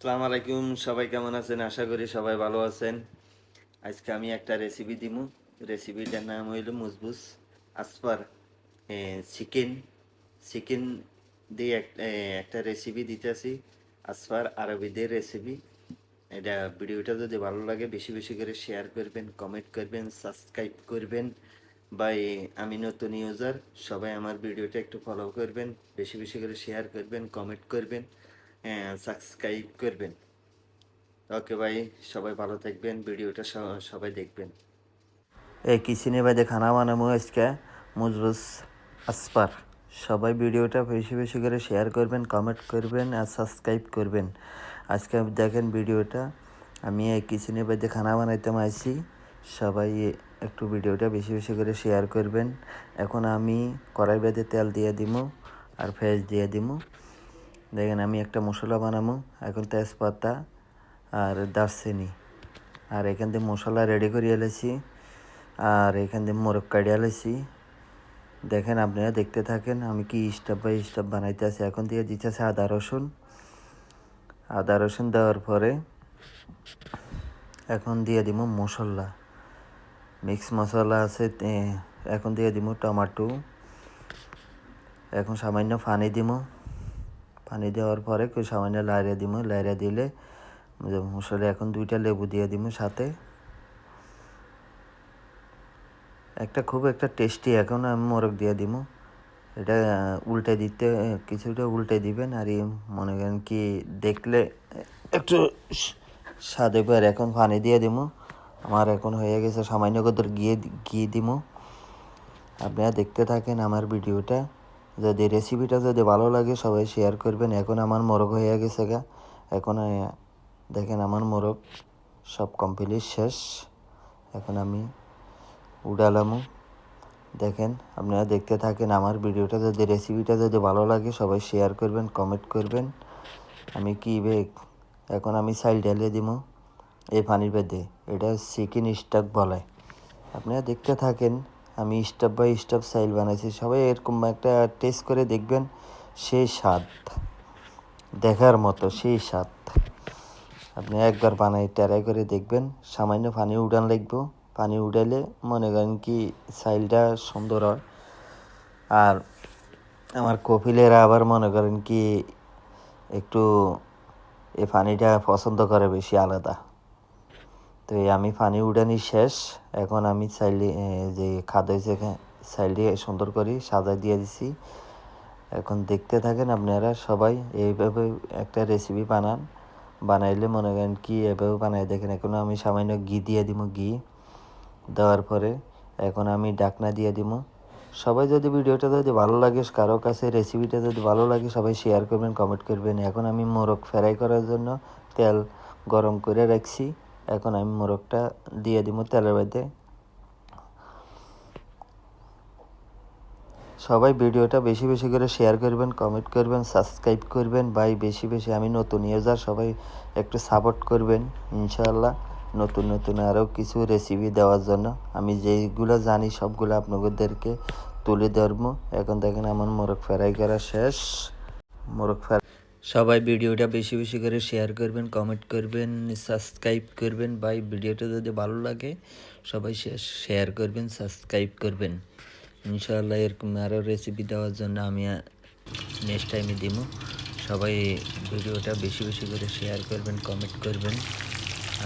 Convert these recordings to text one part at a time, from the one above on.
আসসালামু আলাইকুম, সবাই কেমন আছেন? আশা করি সবাই ভালো আছেন। আজকে আমি একটা রেসিপি দিব। রেসিপিটার নাম হইল মুজবুস আসফার চিকেন চিকেন দিয়ে একটা রেসিপি দিতেছি। আসফার আরবিদের রেসিপি। এটা ভিডিওটা যদি ভালো লাগে বেশি বেশি করে শেয়ার করবেন, কমেন্ট করবেন, সাবস্ক্রাইব করবেন। বাই আমি নতুন ইউজার, সবাই আমার ভিডিওটা একটু ফলো করবেন, বেশি বেশি করে শেয়ার করবেন, কমেন্ট করবেন, সাবস্ক্রাইব করবেন। ওকে ভাই, সবাই ভালো থাকবেন, ভিডিওটা সবাই দেখবেন। এই কিচেনে বাইদে খানা বানাবো আজকে মুজবুস আসপার। সবাই ভিডিওটা বেশি বেশি করে শেয়ার করবেন, কমেন্ট করবেন আর সাবস্ক্রাইব করবেন। আজকে দেখেন ভিডিওটা, আমি এই কিচেনে বাইদে খানা বানাইতে আইছি। সবাই একটু ভিডিওটা বেশি বেশি করে শেয়ার করবেন। এখন আমি কড়াই বেঁধে তেল দিয়ে দিমু আর পেঁয়াজ দিয়ে দিমু। দেখেন আমি একটা মশলা বানাবো। এখন তেজপাতা আর দারচিনি আর এখান থেকে মশলা রেডি করে এলেছি আর এখান থেকে মোরগ কাটিয়ে এলেছি। দেখেন আপনারা দেখতে থাকেন আমি কি স্টেপ বাই স্টেপ বানাইতে আছি। এখন দিয়ে দিতেছে আদা রসুন দেওয়ার পরে এখন দিয়ে দিব মশলা, মিক্স মশলা আছে। এখন দিয়ে দিব টমেটো। এখন সামান্য পানি দেওয়ার পরে সামান্য লাইরা দিলে মশলা। এখন 2টা লেবু দিয়ে দিব সাথে। খুব একটা টেস্টি। এখন আমি মোরগ দিয়ে দিব। এটা কিছুটা উল্টে দিবেন আর মনে করেন কি দেখলে একটু স্বাদে পারে। এখন পানি দিয়ে দিব। আমার এখন হয়ে গেছে, সামান্য কত ঘি দিব। আপনারা দেখতে থাকেন আমার ভিডিওটা। যদি রেসিপিটা যদি ভালো লাগে সবাই শেয়ার করবেন। এখন আমার মোরগ হয়ে গেছে এখন দেখেন আমার মোরগ সব কমপ্লিট শেষ। এখন আমি উড়ালামও। দেখেন আপনারা দেখতে থাকেন আমার ভিডিওটা। যদি রেসিপিটা যদি ভালো লাগে সবাই শেয়ার করবেন, কমেন্ট করবেন। আমি এখন আমি চাইল ঢেলে দিব এই পানির বেঁধে। এটা চিকেন স্টক বলে। আপনারা দেখতে থাকেন, আমি স্টেপ বাই স্টেপ চাইল বানাইছি। সবাই এরকম একটা টেস্ট করে দেখবেন, সেই স্বাদ দেখার মতো, সেই স্বাদ। আপনি একবার বানাই ট্রাই করে দেখবেন। সামান্য পানি উড়ান লাগবে। পানি উড়াইলে মনে করেন কি চাইলটা সুন্দর হয়। আর আমার কপিলেরা আবার মনে করেন কি একটু এই পানিটা পছন্দ করে বেশি আলাদা। তো আমি পানি উড়ানি শেষ। এখন আমি যে খাদ্য হয়েছে চাইলটি সুন্দর করে সাজা দিয়ে দিছি। এখন দেখতে থাকেন আপনারা সবাই। এইভাবে একটা রেসিপি বানাইলে মনে করেন কি এভাবে বানাই দেখেন। এখন আমি সামান্য ঘি দিয়ে দিব। ঘি দেওয়ার পরে এখন আমি ঢাকনা দিয়ে দিব। সবাই যদি ভিডিওটা যদি ভালো লাগে, কারো কাছে রেসিপিটা যদি ভালো লাগে সবাই শেয়ার করবেন, কমেন্ট করবেন। এখন আমি মোরগ ফ্রাই করার জন্য তেল গরম করে রাখছি। এখন আমি মোরগটা দিয়ে দিব তেলের মধ্যে। সবাই ভিডিওটা বেশি বেশি করে শেয়ার করবেন, কমেন্ট করবেন, সাবস্ক্রাইব করবেন। বেশি বেশি, আমি নতুন ইউজার, সবাই একটু সাপোর্ট করবেন। ইনশাআল্লাহ নতুন আরও কিছু রেসিপি দেওয়ার জন্য আমি যেইগুলো জানি সবগুলো আপনাদেরকে তুলে ধরবো। এখন দেখেন আমার মোরগ ফ্রাই করা শেষ। সবাই ভিডিওটা বেশি বেশি করে শেয়ার করবেন, কমেন্ট করবেন, সাবস্ক্রাইব করবেন। ভিডিওটা যদি ভালো লাগে সবাই শেয়ার করবেন, সাবস্ক্রাইব করবেন। ইনশাআল্লাহ এরকম আরও রেসিপি দেওয়ার জন্য আমি নেক্সট টাইমে দিব। সবাই ভিডিওটা বেশি বেশি করে শেয়ার করবেন, কমেন্ট করবেন।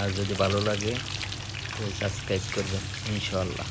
আর যদি ভালো লাগে সাবস্ক্রাইব করবেন ইনশাআল্লাহ।